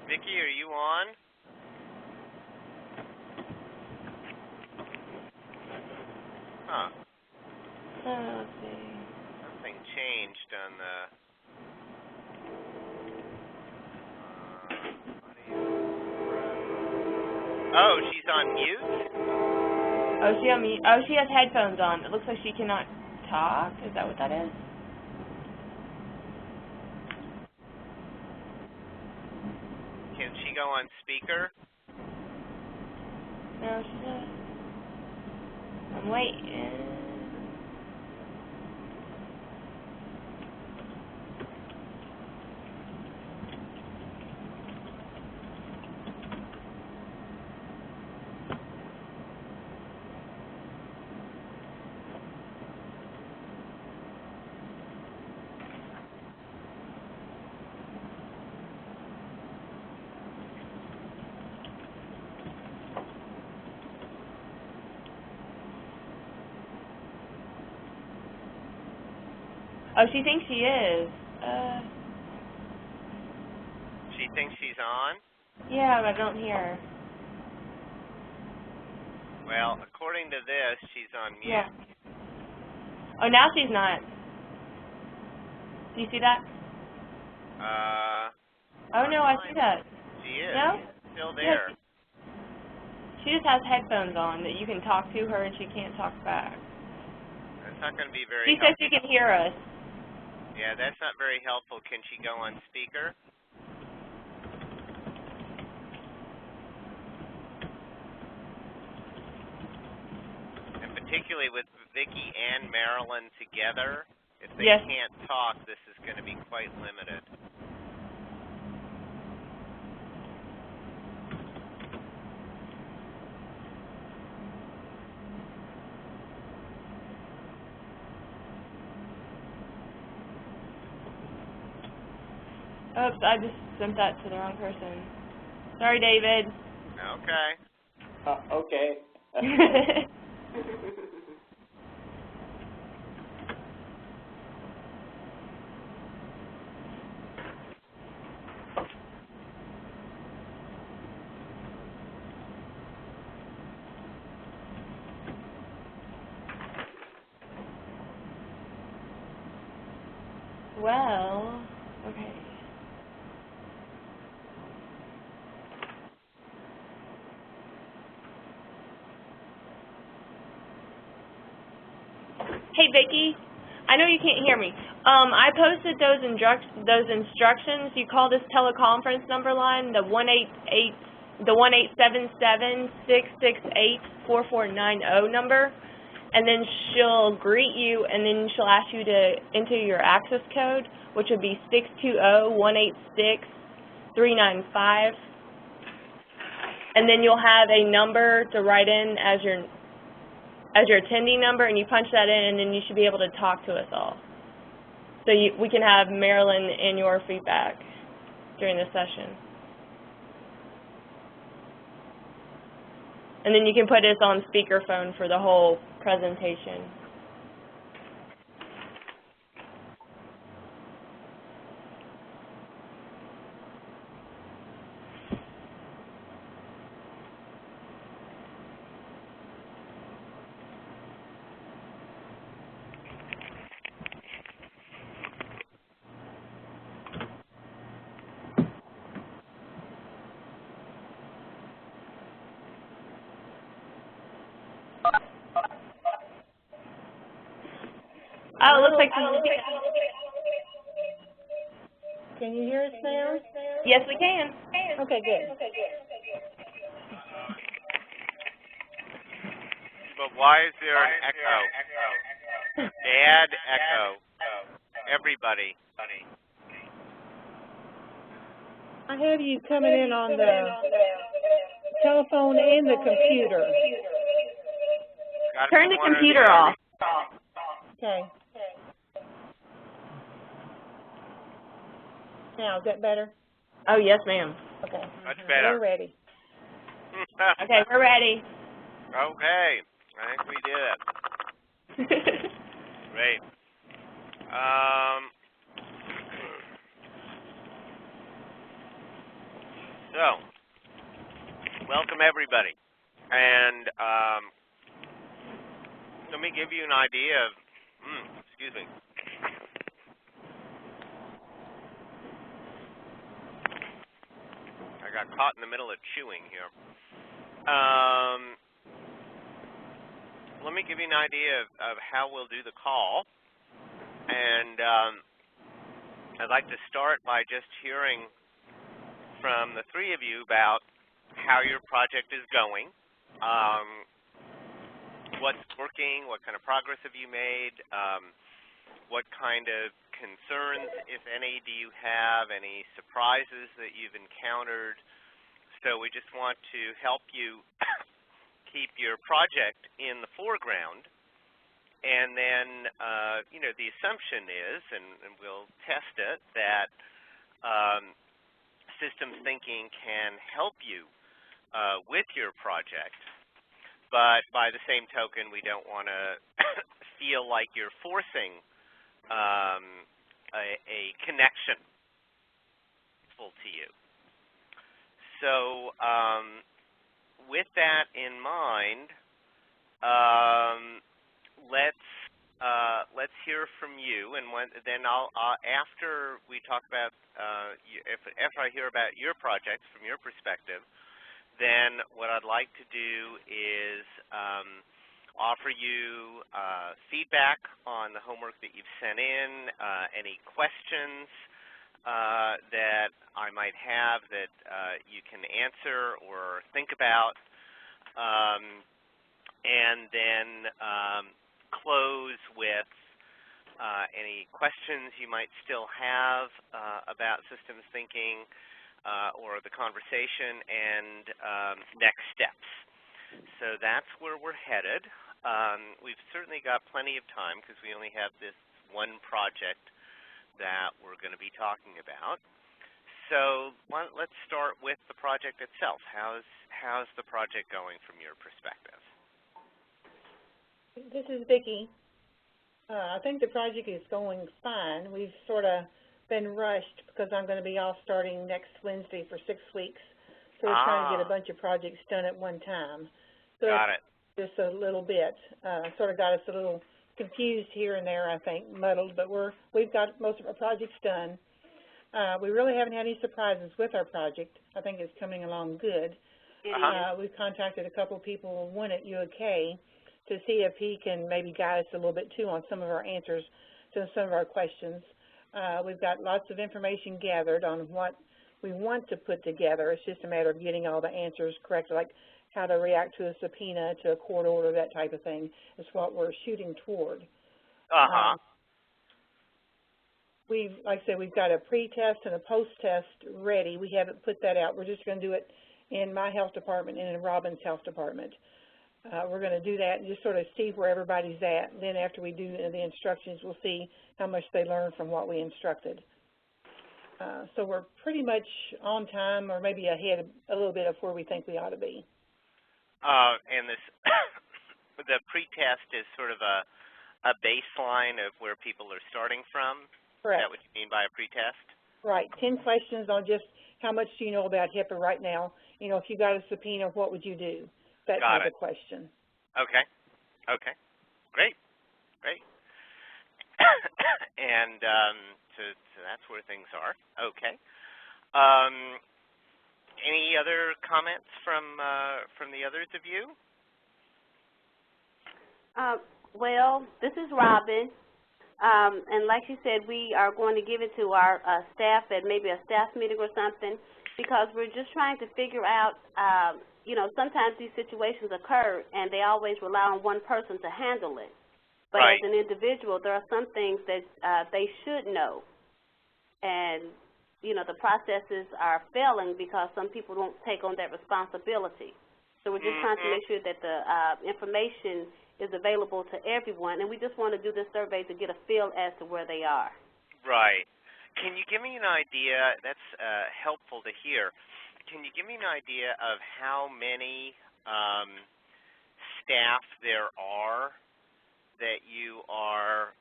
Vicky, are you on? Huh. Let's see. Something changed on the Oh, she's on mute? Oh, she on mute. Oh, she has headphones on. It looks like she cannot talk. Is that what that is? Can she go on speaker? No, she's not. I'm waiting. Oh, she thinks she is. She thinks she's on? Yeah, but I don't hear her. Well, according to this, she's on mute. Yeah. Oh, now she's not. Do you see that? Oh, no, I see that. She is. No? She's still there. Yeah, she just has headphones on that you can talk to her and she can't talk back. That's not going to be very She helpful. says she can hear us. Yeah, that's not very helpful. Can she go on speaker? And particularly with Vicky and Marilyn together, if they can't talk, this is going to be quite limited. Oops, I just sent that to the wrong person. Sorry, David. Okay. Okay. Well, okay. Hey, Vicky, I know you can't hear me. I posted those instructions. You call this teleconference number line, the 1-877-668-4490 number, and then she'll greet you, and then she'll ask you to enter your access code, which would be 620-186-395. And then you'll have a number to write in as your attending number, and you punch that in, and then you should be able to talk to us all. So we can have Marilyn and your feedback during the session. And then you can put us on speakerphone for the whole presentation. Oh, it looks like Can you hear us now? Yes, we can. Okay, good. But why is there an echo? Bad echo. Everybody. I have you coming in on the telephone and the computer. Turn the computer off. Okay. Now, is that better? Oh, yes, ma'am. Okay. Much better. We're ready. Okay, we're ready. Okay. I think we did it. Great. from everybody. And let me give you an idea of, excuse me. I got caught in the middle of chewing here. Let me give you an idea of how we'll do the call. And I'd like to start by just hearing from the three of you about how your project is going. What's working? What kind of progress have you made? What kind of concerns, if any, do you have? Any surprises that you've encountered? So we just want to help you keep your project in the foreground. And then, the assumption is, and we'll test it, that systems thinking can help you with your project. But by the same token, we don't want to feel like you're forcing a connection to you. So with that in mind, let's hear from you, and then I'll after we talk about after I hear about your project from your perspective, then what I'd like to do is offer you feedback on the homework that you've sent in, any questions that I might have that you can answer or think about, and then close with any questions you might still have about systems thinking or the conversation, and next steps. So that's where we're headed. We've certainly got plenty of time because we only have this one project that we're going to be talking about. So let's start with the project itself. How's the project going from your perspective? This is Vicki. I think the project is going fine. We've sort of been rushed because I'm going to be off starting next Wednesday for 6 weeks. So we're trying to get a bunch of projects done at one time. So got it. Just a little bit. Sort of got us a little confused here and there, I think, muddled, but we've got most of our projects done. We really haven't had any surprises with our project. I think it's coming along good. We've contacted a couple people, one at UK, to see if he can maybe guide us a little bit, too, on some of our answers to some of our questions. We've got lots of information gathered on what we want to put together. It's just a matter of getting all the answers correct, like how to react to a subpoena, to a court order, that type of thing is what we're shooting toward. Like I said, we've got a pre-test and a post-test ready. We haven't put that out. We're just going to do it in my health department and in Robin's health department. We're going to do that and just sort of see where everybody's at. And then after we do the instructions, we'll see how much they learn from what we instructed. So we're pretty much on time, or maybe ahead a little bit of where we think we ought to be. And this, the pre-test is sort of a baseline of where people are starting from? Correct. Is that what you mean by a pre-test? Right. 10 questions on just how much do you know about HIPAA right now? You know, if you got a subpoena, what would you do? That type of question. Okay. Okay. Great. Great. And so that's where things are. Okay. Any other comments from the others of you? Well, this is Robin. And like you said, we are going to give it to our staff at maybe a staff meeting or something, because we're just trying to figure out, you know, sometimes these situations occur and they always rely on one person to handle it. But right. As an individual, there are some things that they should know. And, you know, the processes are failing because some people don't take on that responsibility. So we're just trying to make sure that the information is available to everyone, and we just want to do this survey to get a feel as to where they are. Right. Can you give me an idea? That's helpful to hear. Can you give me an idea of how many staff there are that you are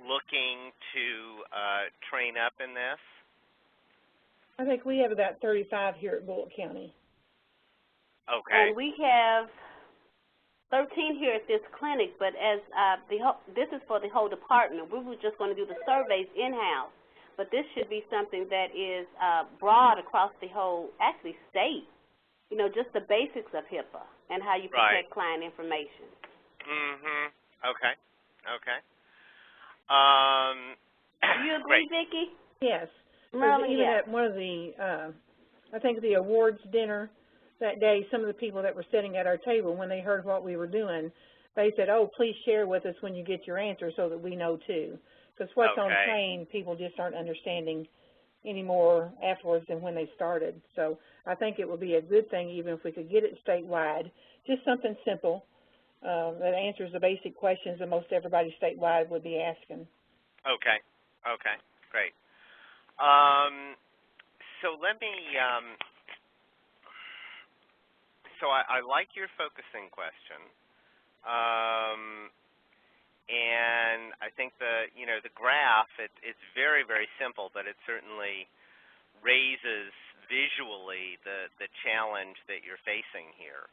looking to train up in this? I think we have about 35 here at Bullock County. Okay. And we have 13 here at this clinic, but as this is for the whole department. We were just going to do the surveys in-house, but this should be something that is broad across the whole, actually, state. You know, just the basics of HIPAA and how you protect client information. Mm-hmm. Okay. Okay. Do you agree, Vicki? Yes. Merlin, even yes. at one of the, I think the awards dinner that day, some of the people that were sitting at our table, when they heard what we were doing, they said, oh, please share with us when you get your answer so that we know too. Because what's on train, people just aren't understanding anymore afterwards than when they started. So I think it would be a good thing even if we could get it statewide, just something simple that answers the basic questions that most everybody statewide would be asking. Okay. Okay. Great. So let me, so I like your focusing question. And I think the graph, it's very, very simple, but it certainly raises visually the challenge that you're facing here.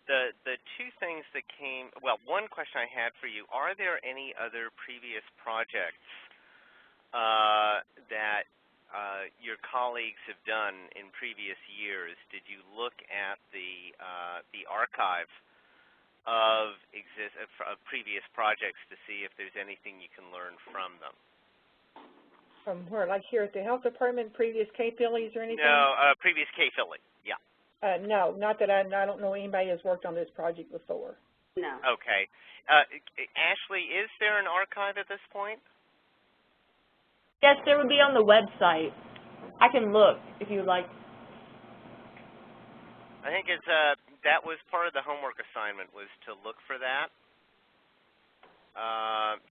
The two things that came, well, one question I had for you, are there any other previous projects that your colleagues have done in previous years? Did you look at the archive of previous projects to see if there's anything you can learn from them? From where, like here at the health department, previous K-Phillies or anything? No, previous K-Philly, yeah. No, not that I don't know anybody has worked on this project before. No. Okay. Ashley, is there an archive at this point? Yes, there would be on the website. I can look if you would like. I think it's that was part of the homework assignment, was to look for that.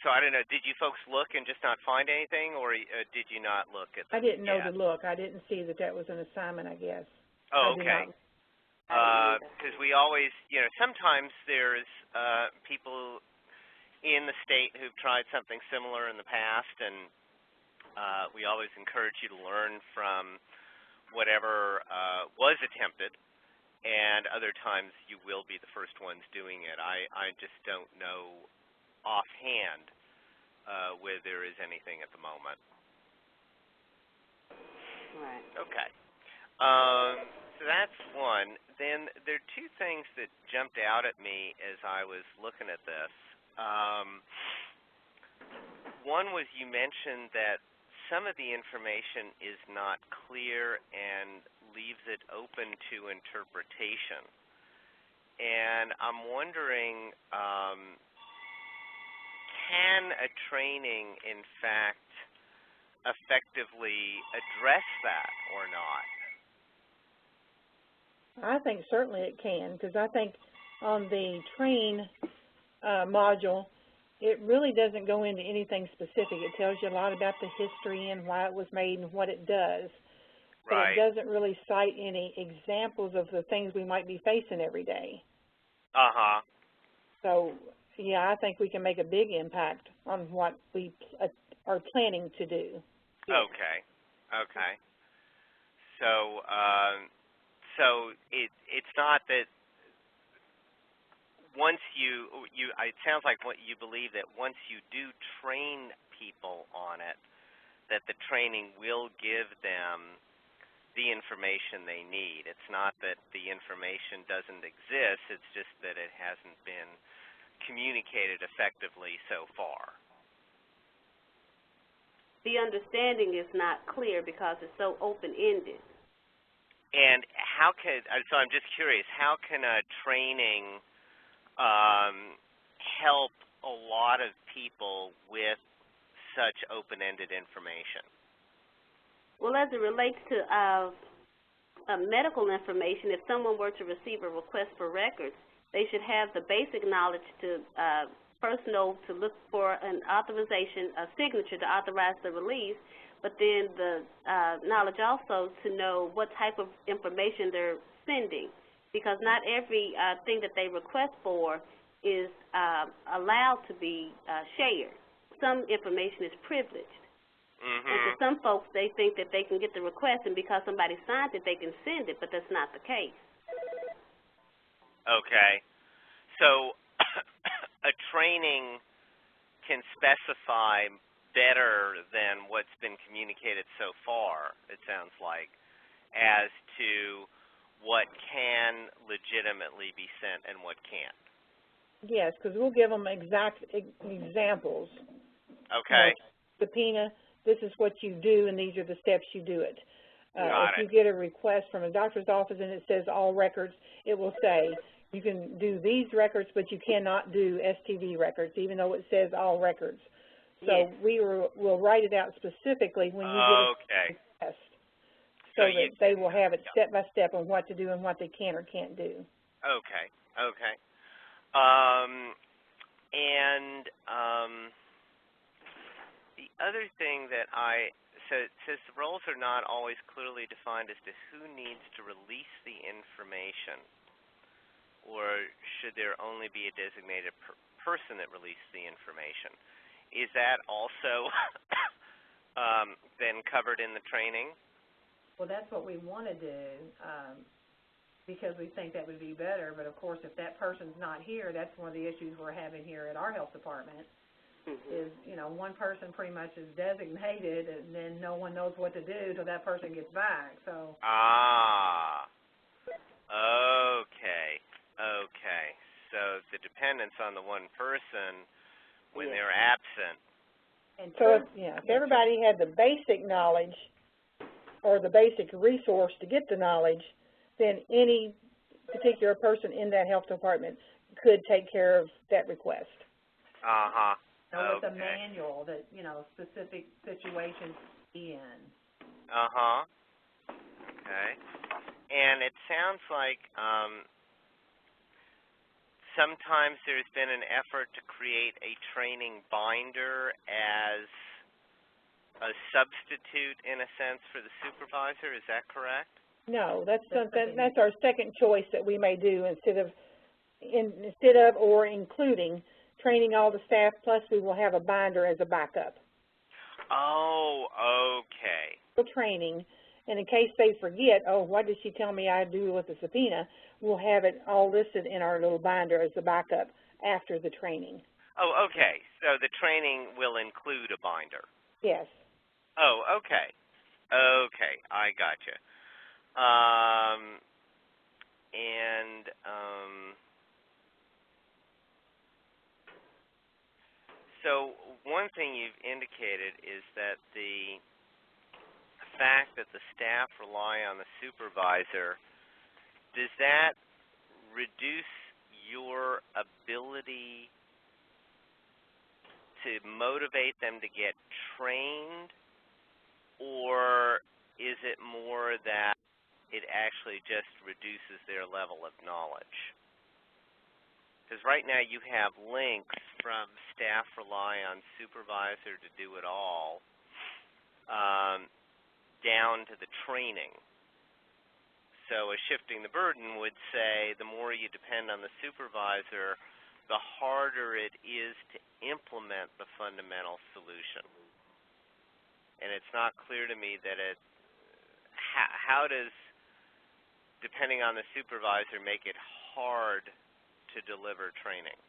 So I don't know, did you folks look and just not find anything, or did you not look at them? I didn't know to look. I didn't see that that was an assignment, I guess. Oh, okay. Because we always, sometimes there's people in the state who've tried something similar in the past, and we always encourage you to learn from whatever was attempted, and other times you will be the first ones doing it. I just don't know offhand where there is anything at the moment. Right. Okay. So that's one. Then there are two things that jumped out at me as I was looking at this. One was you mentioned that some of the information is not clear and leaves it open to interpretation. And I'm wondering, can a training, in fact, effectively address that or not? I think certainly it can, because I think on the train module, it really doesn't go into anything specific. It tells you a lot about the history and why it was made and what it does. But it doesn't really cite any examples of the things we might be facing every day. Uh-huh. So, yeah, I think we can make a big impact on what we are planning to do. Okay. Okay. So, it's not that once it sounds like what you believe that once you do train people on it, that the training will give them the information they need. It's not that the information doesn't exist, it's just that it hasn't been communicated effectively so far. The understanding is not clear because it's so open-ended. And so I'm just curious, how can a training help a lot of people with such open-ended information? Well, as it relates to medical information, if someone were to receive a request for records, they should have the basic knowledge to first know to look for an authorization, a signature to authorize the release, but then the knowledge also to know what type of information they're sending, because not every thing that they request for is allowed to be shared. Some information is privileged. And to some folks, they think that they can get the request, and because somebody signs it, they can send it, but that's not the case. Okay. So a training can specify better than what's been communicated so far, it sounds like, as to what can legitimately be sent and what can't. Yes, because we'll give them exact examples. Okay. Subpoena, this is what you do, and these are the steps you do it. If you get a request from a doctor's office and it says all records, it will say you can do these records, but you cannot do STD records, even though it says all records. So we'll write it out specifically when you get a request, so that they will have it step by step on what to do and what they can or can't do. Okay. The other thing that it says the roles are not always clearly defined as to who needs to release the information, or should there only be a designated person that releases the information. Is that also been covered in the training? Well, that's what we want to do, because we think that would be better. But, of course, if that person's not here, that's one of the issues we're having here at our health department, is, one person pretty much is designated, and then no one knows what to do till that person gets back. So. Okay. So the dependence on the one person when they're absent. And so, if everybody had the basic knowledge or the basic resource to get the knowledge, then any particular person in that health department could take care of that request. With a manual that, specific situations in. Okay. And it sounds like sometimes there's been an effort to create a training binder as a substitute, in a sense, for the supervisor. Is that correct? No, that's our second choice that we may do instead of or including training all the staff, plus we will have a binder as a backup. Oh, okay. Training, and in case they forget, what did she tell me I do with the subpoena, we'll have it all listed in our little binder as a backup after the training. Oh, okay. So the training will include a binder. Yes. Oh, okay. Okay, I gotcha. So one thing you've indicated is that the fact that the staff rely on the supervisor, does that reduce your ability to motivate them to get trained, or is it more that it actually just reduces their level of knowledge? Because right now you have links from staff rely on supervisor to do it all down to the training. So a shifting the burden would say the more you depend on the supervisor, the harder it is to implement the fundamental solution. And it's not clear to me that how does depending on the supervisor make it hard to deliver training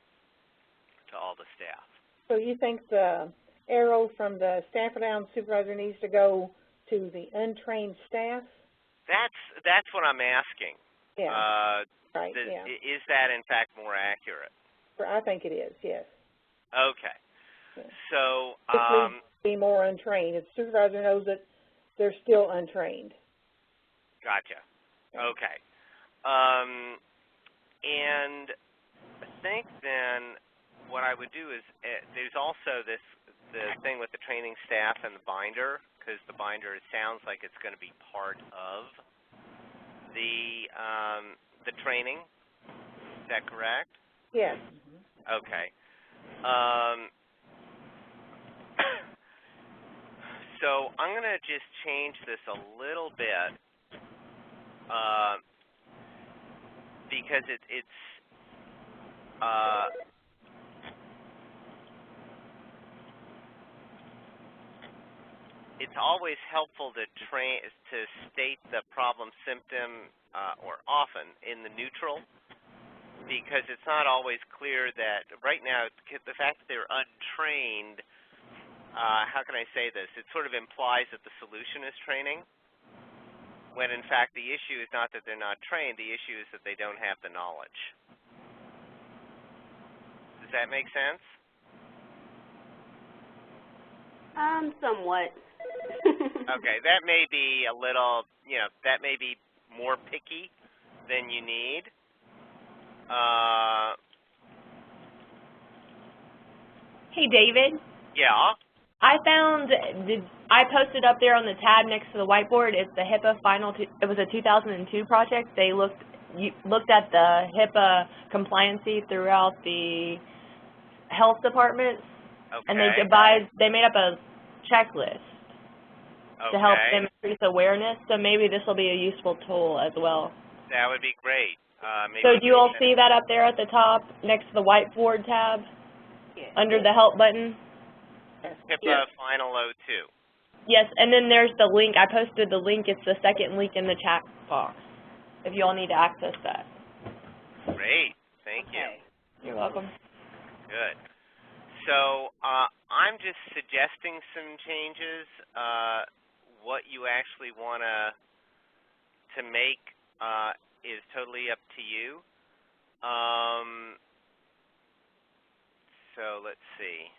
to all the staff? So you think the arrow from the staff down supervisor needs to go to the untrained staff? That's what I'm asking. Yeah. Right. Is that in fact more accurate? I think it is. Yes. Okay. Yeah. So be more untrained. If the supervisor knows that they're still untrained. Gotcha. Okay. And I think then what I would do is there's also the thing with the training staff and the binder, because the binder, it sounds like it's going to be part of the training. Is that correct? Yes. Okay. So I'm going to just change this a little bit because it's it's always helpful to state the problem symptom or often in the neutral, because it's not always clear that right now the fact that they're untrained, how can I say this? It sort of implies that the solution is training, when in fact the issue is not that they're not trained, the issue is that they don't have the knowledge. Does that make sense? Somewhat. Okay, that may be a little, that may be more picky than you need. Hey, David. Yeah. I posted up there on the tab next to the whiteboard. It's the HIPAA it was a 2002 project. They looked at the HIPAA compliancy throughout the health departments, and they made up a checklist to help them increase awareness. So maybe this will be a useful tool as well. That would be great. So do you all see that up there at the top next to the whiteboard tab? Yes. Under the help button? HIPAA Final 02. Yes, and then there's the link. I posted the link. It's the second link in the chat box if you all need to access that. Great. Thank you. You're welcome. Good. So I'm just suggesting some changes. What you actually want to make is totally up to you. So let's see.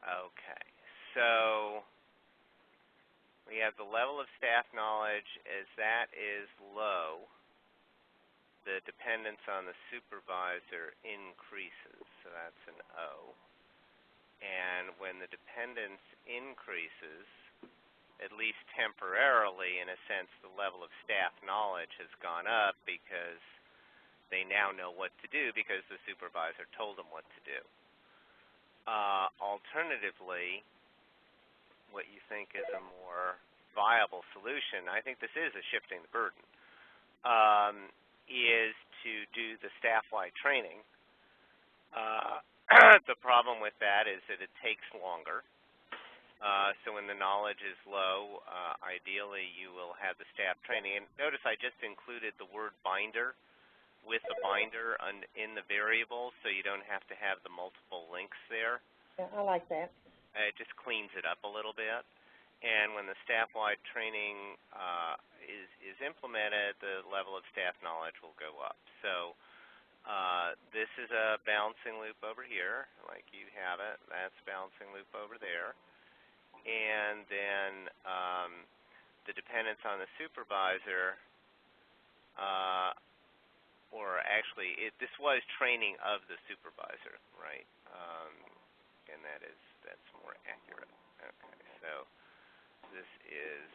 Okay, so we have the level of staff knowledge as that is low. The dependence on the supervisor increases, so that's an O. And when the dependence increases, at least temporarily, in a sense, the level of staff knowledge has gone up because they now know what to do because the supervisor told them what to do. Alternatively, what you think is a more viable solution, I think this is a shifting the burden, is to do the staff-wide training. The problem with that is that it takes longer. So when the knowledge is low, ideally you will have the staff training. And notice I just included the word binder with the binder in the variable, so you don't have to have the multiple links there. Yeah, I like that. It just cleans it up a little bit. And when the staff-wide training is implemented, the level of staff knowledge will go up. So this is a balancing loop over here, like you have it. That's balancing loop over there. And then the dependence on the supervisor, or actually, this was training of the supervisor, right? And that's more accurate. Okay, so this is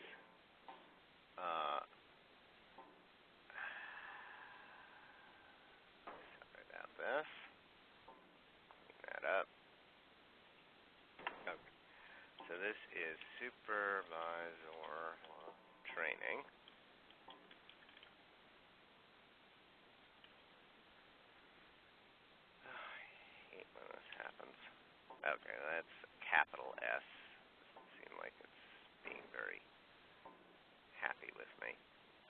sorry about this. Clean that up. Okay, so this is supervisor training. Okay, that's capital S. Doesn't seem like it's being very happy with me.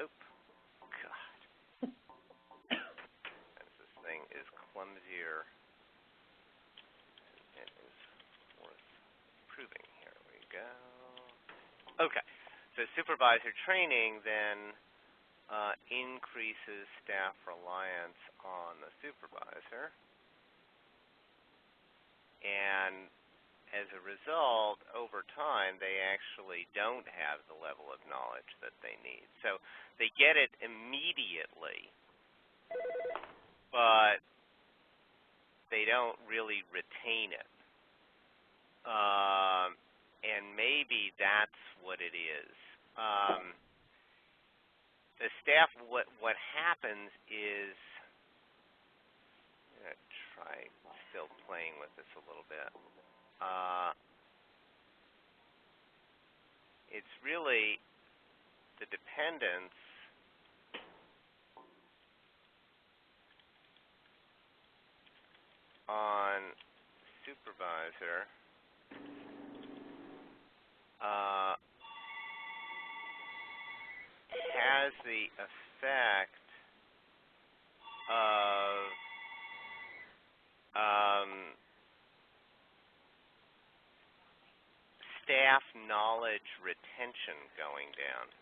Oop. God. This thing is clumsier. It is worth proving. Here we go. Okay, so supervisor training then increases staff reliance on the supervisor. And as a result, over time, they actually don't have the level of knowledge that they need. So they get it immediately, but they don't really retain it. And maybe that's what it is. The staff, what happens is, I'm going to try still playing with this a little bit. It's really the dependence on supervisor has the effect of staff knowledge retention going down.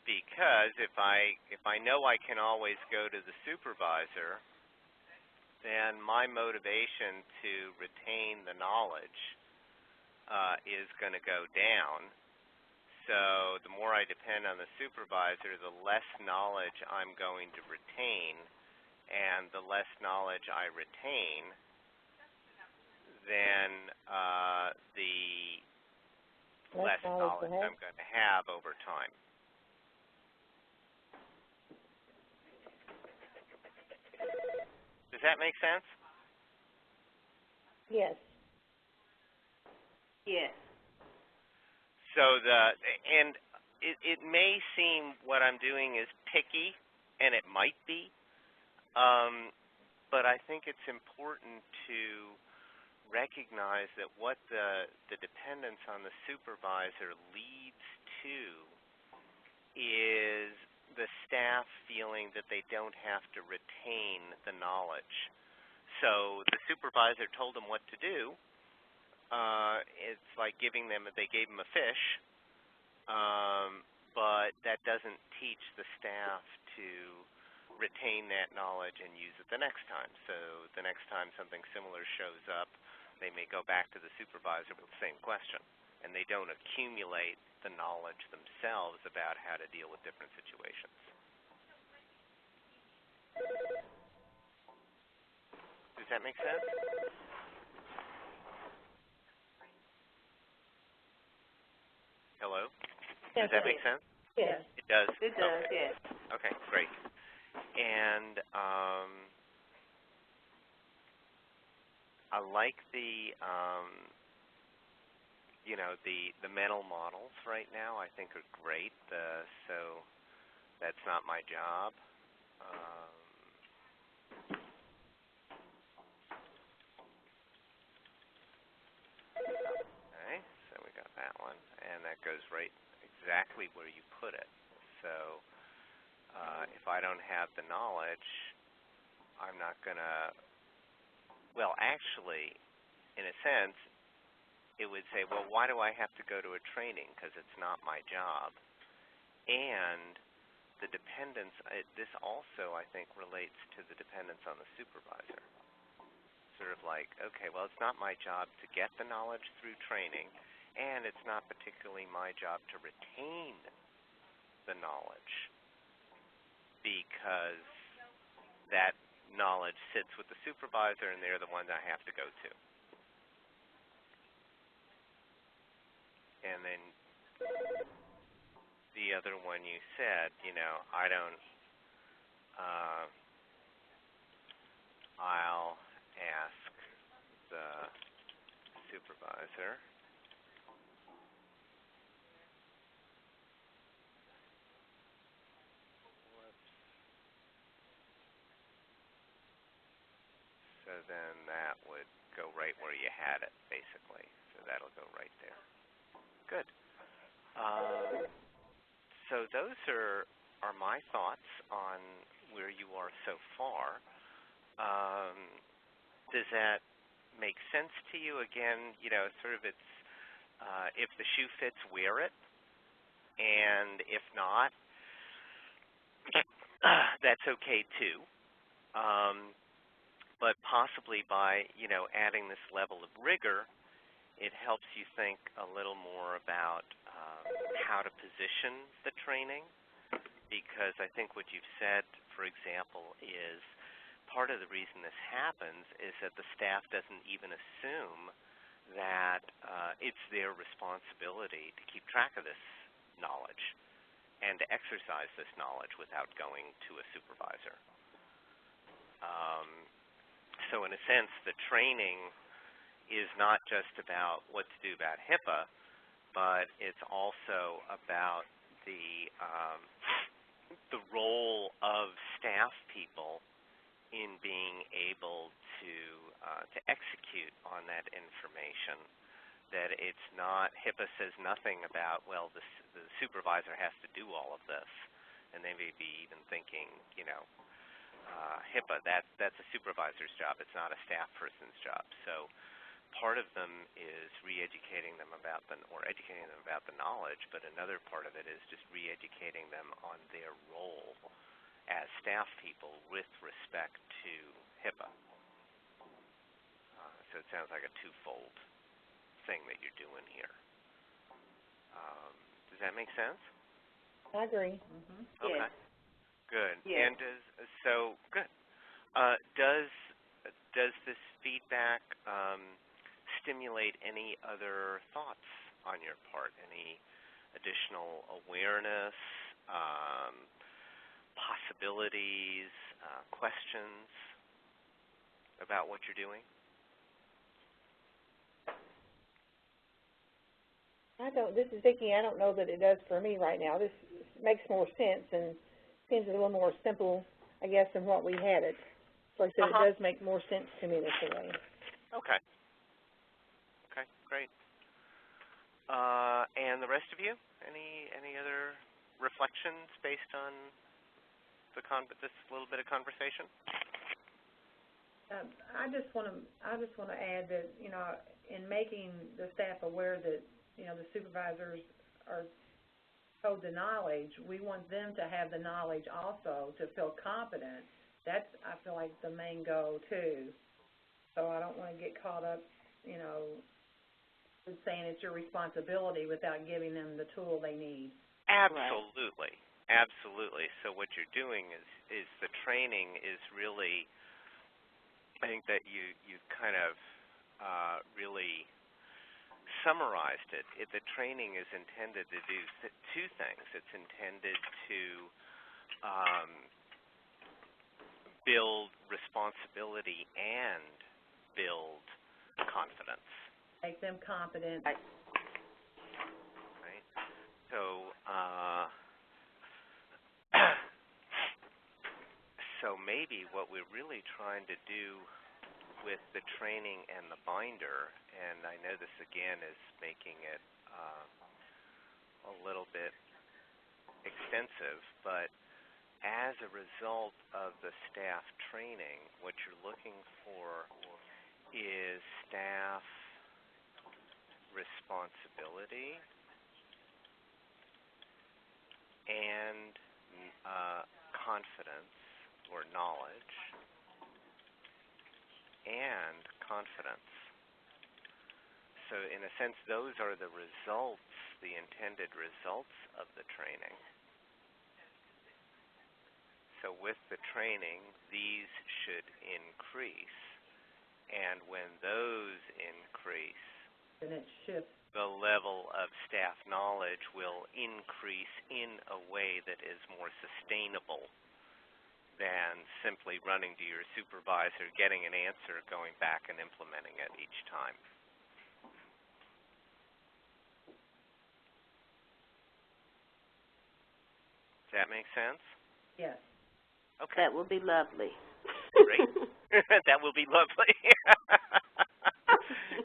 Because if I know I can always go to the supervisor, then my motivation to retain the knowledge is going to go down. So the more I depend on the supervisor, the less knowledge I'm going to retain, and the less knowledge I retain, then the less knowledge I'm going to have over time. Does that make sense? Yes. Yes. So it may seem what I'm doing is picky, and it might be, but I think it's important to recognize that what the dependence on the supervisor leads to is the staff feeling that they don't have to retain the knowledge. So the supervisor told them what to do. It's like they gave them a fish, but that doesn't teach the staff to retain that knowledge and use it the next time. So the next time something similar shows up, they may go back to the supervisor with the same question, and they don't accumulate the knowledge themselves about how to deal with different situations. Does that make sense? Hello? Yes, Does that make sense? Yes. It does? It does, Okay. yes. Okay, great. And I like the the mental models right now. I think are great. So that's not my job. Okay, so we got that one, and that goes right exactly where you put it. So if I don't have the knowledge, I'm not going to, well, actually, in a sense, it would say, well, why do I have to go to a training? Because it's not my job. And the dependence, this also, I think, relates to the dependence on the supervisor. Sort of like, okay, well, it's not my job to get the knowledge through training, and it's not particularly my job to retain the knowledge, because that knowledge sits with the supervisor, and they're the ones I have to go to. And then the other one you said, I don't, I'll ask the supervisor. So then that would go right where you had it, basically. So that'll go right there. Good. So those are my thoughts on where you are so far. Does that make sense to you? Again, sort of it's if the shoe fits, wear it. And if not, that's okay too. But possibly by, adding this level of rigor, it helps you think a little more about how to position the training, because I think what you've said, for example, is part of the reason this happens is that the staff doesn't even assume that it's their responsibility to keep track of this knowledge and to exercise this knowledge without going to a supervisor. So in a sense, the training is not just about what to do about HIPAA, but it's also about the the role of staff people in being able to execute on that information. That it's not, HIPAA says nothing about, well, the supervisor has to do all of this. And they may be even thinking, HIPAA, that's a supervisor's job. It's not a staff person's job. So part of them is educating them about the knowledge, but another part of it is just re-educating them on their role as staff people with respect to HIPAA. So it sounds like a twofold thing that you're doing here. Does that make sense? I agree. Mm-hmm. Okay. Yes. Good. Yes. And good. Does this feedback stimulate any other thoughts on your part? Any additional awareness, possibilities, questions about what you're doing? This is Vicki. I don't know that it does for me right now. This makes more sense and seems a little more simple, I guess, than what we had it. So I said it does make more sense to me this way. Okay. Okay, great. And the rest of you, any other reflections based on this little bit of conversation? I just want to add that, in making the staff aware that, the supervisors are told the knowledge, we want them to have the knowledge also to feel confident. That's, I feel like, the main goal, too. So I don't want to get caught up, with saying it's your responsibility without giving them the tool they need. Absolutely. Right. Absolutely. So what you're doing is the training is really, I think that you kind of really summarized it. The training is intended to do two things. It's intended to build responsibility and build confidence. Make them confident. Right. So, so maybe what we're really trying to do with the training and the binder, and I know this again is making it a little bit extensive, but as a result of the staff training, what you're looking for is staff responsibility and confidence or knowledge and confidence. So in a sense, those are the results, the intended results of the training. So with the training, these should increase. And when those increase, then it shifts. The level of staff knowledge will increase in a way that is more sustainable than simply running to your supervisor, getting an answer, going back and implementing it each time. Does that make sense? Yes. Okay. That will be lovely. Great. That will be lovely.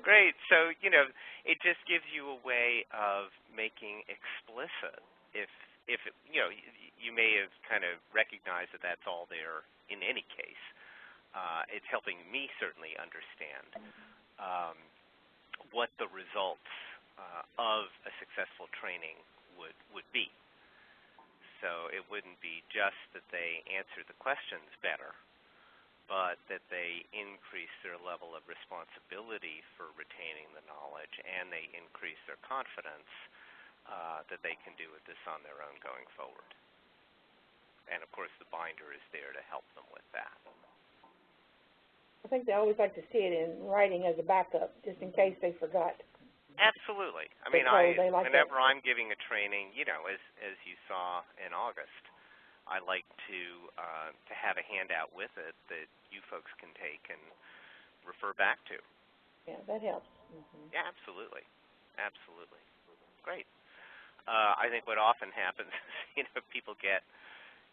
Great. So, it just gives you a way of making explicit if it, you may have kind of recognized that that's all there in any case. It's helping me certainly understand what the results of a successful training would be. So it wouldn't be just that they answer the questions better, but that they increase their level of responsibility for retaining the knowledge, and they increase their confidence that they can do this on their own going forward. And, of course, the binder is there to help them with that. I think they always like to see it in writing as a backup, just in case they forgot. Absolutely. I mean, whenever I'm giving a training, as you saw in August, I like to have a handout with it that you folks can take and refer back to. Yeah, that helps. Mm-hmm. Yeah, absolutely. Absolutely. Great. I think what often happens is, people get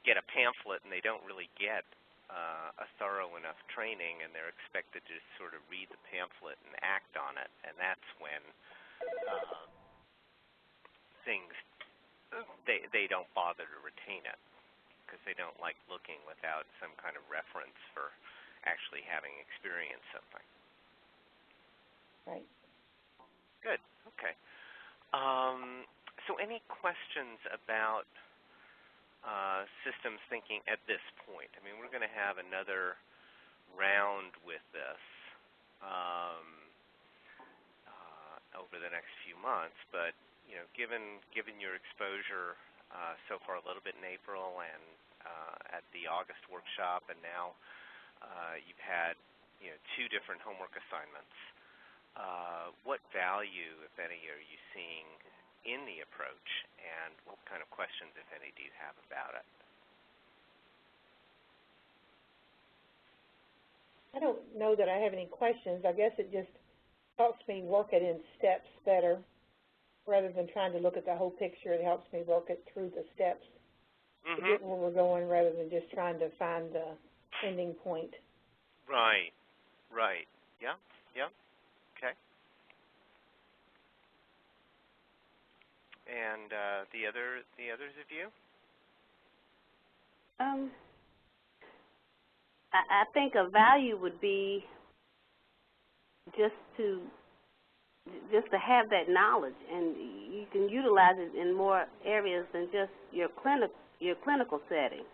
get a pamphlet and they don't really get a thorough enough training, and they're expected to sort of read the pamphlet and act on it, and that's when things, they don't bother to retain it because they don't like looking without some kind of reference for actually having experienced something. Right. Good. Okay. So any questions about systems thinking at this point? I mean, we're going to have another round with this over the next few months, but you know, given your exposure so far a little bit in April and at the August workshop, and now you've had 2 different homework assignments. What value, if any, are you seeing in the approach, and what kind of questions, if any, do you have about it? I don't know that I have any questions. I guess it just helps me work it in steps better. Rather than trying to look at the whole picture, it helps me work it through the steps to get where we're going rather than just trying to find the ending point. Right. Yeah. Okay. And the others of you? I think a value would be just to have that knowledge, and you can utilize it in more areas than just your clinical setting.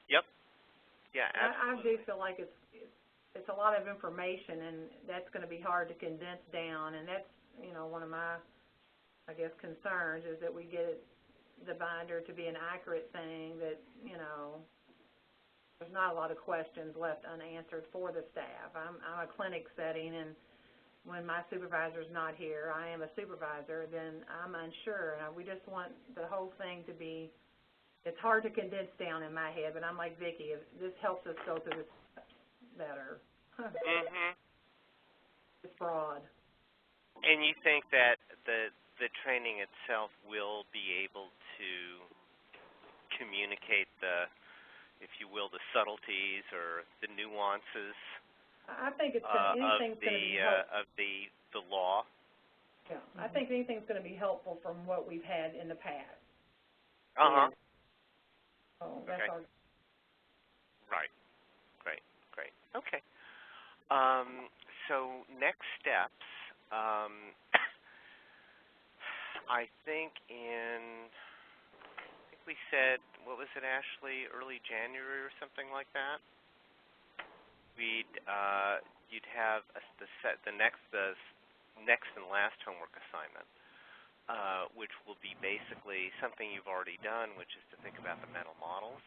Yep. Yeah, absolutely. I do feel like it's a lot of information, and that's going to be hard to condense down, and that's, one of my, I guess, concerns is that we get the binder to be an accurate thing, that, there's not a lot of questions left unanswered for the staff. I'm a clinic setting, and when my supervisor's not here, I am a supervisor, then I'm unsure, and we just want the whole thing to be, it's hard to condense down in my head, but I'm like Vicki, if this helps us go through this better. It's broad. And you think that the training itself will be able to communicate the, if you will, the subtleties or the nuances I think it's anything's going to be of the law? Yeah, I think anything's going to be helpful from what we've had in the past. So that's our... Right. Great. Okay. So next steps, I think we said, what was it, Ashley, early January or something like that? You'd have the next and last homework assignment, which will be basically something you've already done, which is to think about the mental models.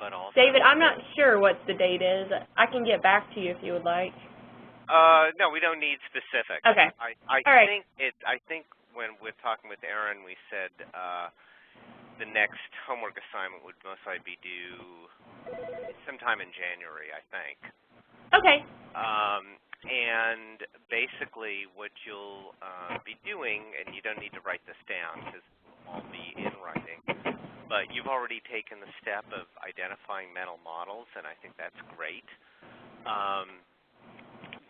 But also, David, I'm not sure what the date is. I can get back to you if you would like. No, we don't need specifics. Okay. I think when we're talking with Erin, we said the next homework assignment would most likely be due sometime in January, I think. Okay. And basically what you'll be doing, and you don't need to write this down because it'll all be in writing, but you've already taken the step of identifying mental models, and I think that's great.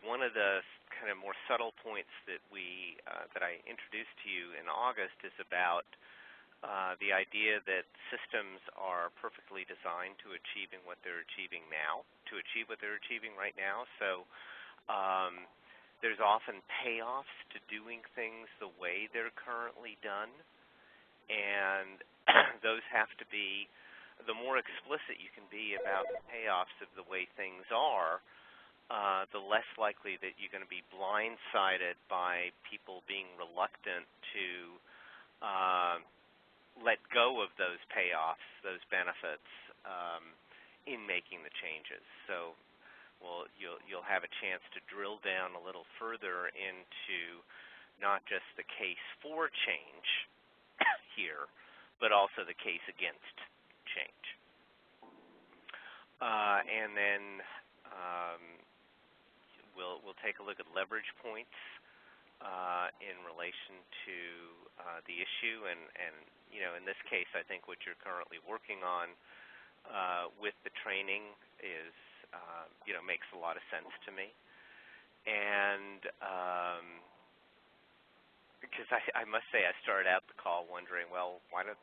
One of the kind of more subtle points that that I introduced to you in August is about the idea that systems are perfectly designed to achieve what they're achieving right now. So there's often payoffs to doing things the way they're currently done, and those have to be, the more explicit you can be about the payoffs of the way things are, the less likely that you're going to be blindsided by people being reluctant to let go of those payoffs, those benefits, in making the changes. So, you'll have a chance to drill down a little further into not just the case for change here, but also the case against change. And then we'll take a look at leverage points in relation to the issue, and in this case, I think what you're currently working on with the training is, makes a lot of sense to me. And because I must say, I started out the call wondering, well, why don't,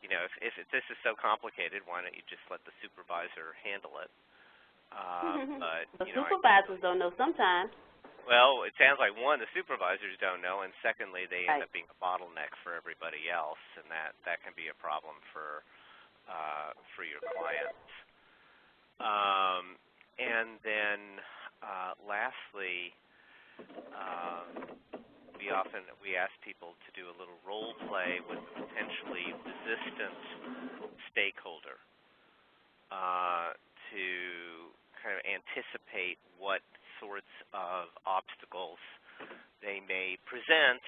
if this is so complicated, why don't you just let the supervisor handle it? But the supervisors don't know sometimes. Well, it sounds like, one, the supervisors don't know, and secondly, they end up being a bottleneck for everybody else, and that can be a problem for your clients. And then, lastly, we ask people to do a little role play with a potentially resistant stakeholder to kind of anticipate what sorts of obstacles they may present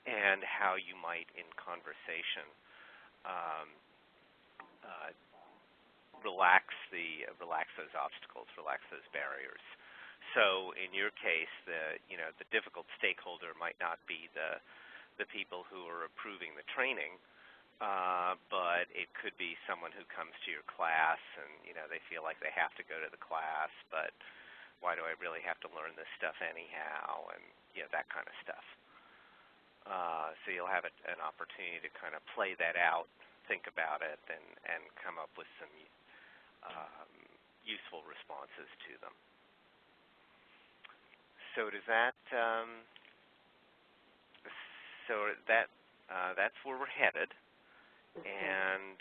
and how you might, in conversation, relax those obstacles, relax those barriers. So in your case, the difficult stakeholder might not be the people who are approving the training, but it could be someone who comes to your class and they feel like they have to go to the class, but why do I really have to learn this stuff anyhow? And that kind of stuff. So you'll have an opportunity to kind of play that out, think about it, and come up with some useful responses to them. So does that? That's where we're headed. And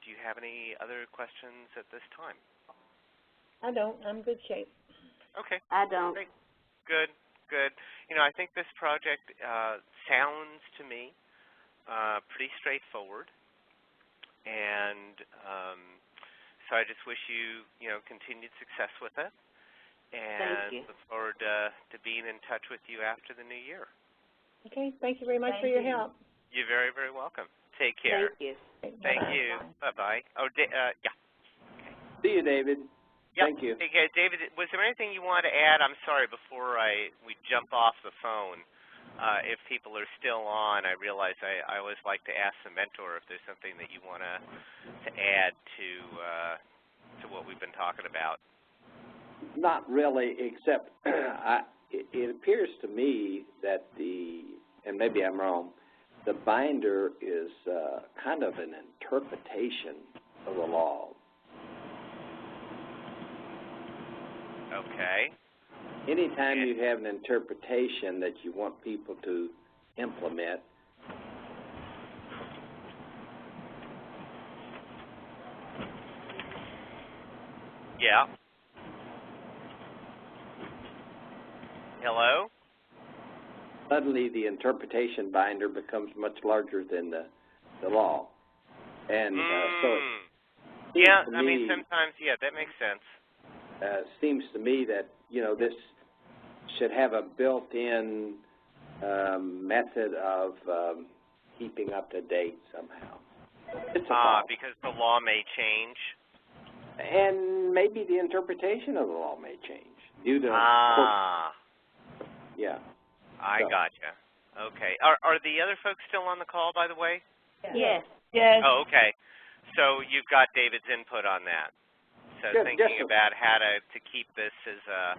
do you have any other questions at this time? I don't. I'm in good shape. Okay. I don't. Great. Good. I think this project sounds to me pretty straightforward, and so I just wish you, continued success with it, and look forward to being in touch with you after the new year. Okay. Thank you very much for your help. You're very, very welcome. Take care. Thank you. Thank you. Bye-bye. Oh, yeah. See you, David. Yep. Thank you. Okay, David, was there anything you wanted to add? I'm sorry, before we jump off the phone, if people are still on, I realize I always like to ask the mentor if there's something that you want to add to what we've been talking about. Not really, except it appears to me that and maybe I'm wrong, the binder is kind of an interpretation of the law. Okay. Anytime you have an interpretation that you want people to implement, yeah. Hello? suddenly the interpretation binder becomes much larger than the law. And so it yeah, to I mean, me, sometimes, yeah, that makes sense. seems to me that, this should have a built-in method of keeping up to date somehow. Because the law may change. And maybe the interpretation of the law may change due to yeah. I gotcha. Okay. Are the other folks still on the call, by the way? Yes. Yes. Oh, okay. So you've got David's input on that. So thinking about how to keep this as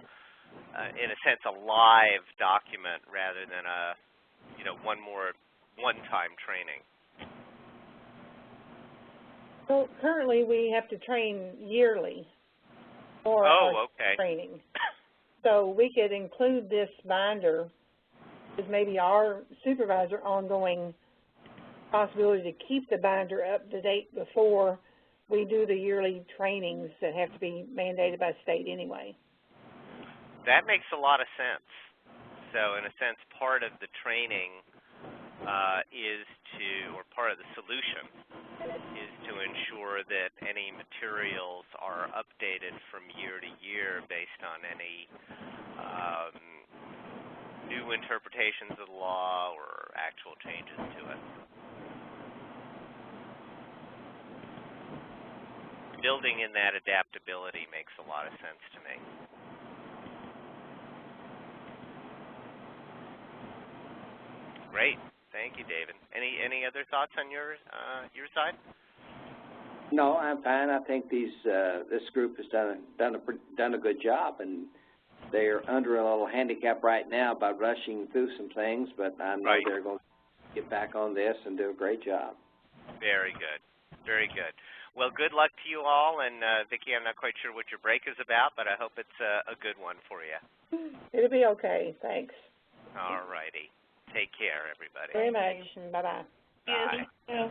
in a sense, a live document rather than a, one-time training. So currently we have to train yearly for our training. So we could include this binder as maybe our supervisor ongoing possibility to keep the binder up to date before we do the yearly trainings that have to be mandated by state anyway. That makes a lot of sense. So in a sense, part of the training or part of the solution is to ensure that any materials are updated from year to year based on any new interpretations of the law or actual changes to it. Building in that adaptability makes a lot of sense to me. Great. Thank you, David. Any other thoughts on your side? No, I'm fine. I think this group has done a good job, and they're under a little handicap right now by rushing through some things, but I know they're going to get back on this and do a great job. Very good. Very good. Well, good luck to you all, and Vicki, I'm not quite sure what your break is about, but I hope it's a good one for you. It'll be okay. Thanks. All righty. Take care, everybody. Very much. Bye-bye. Bye. Yeah.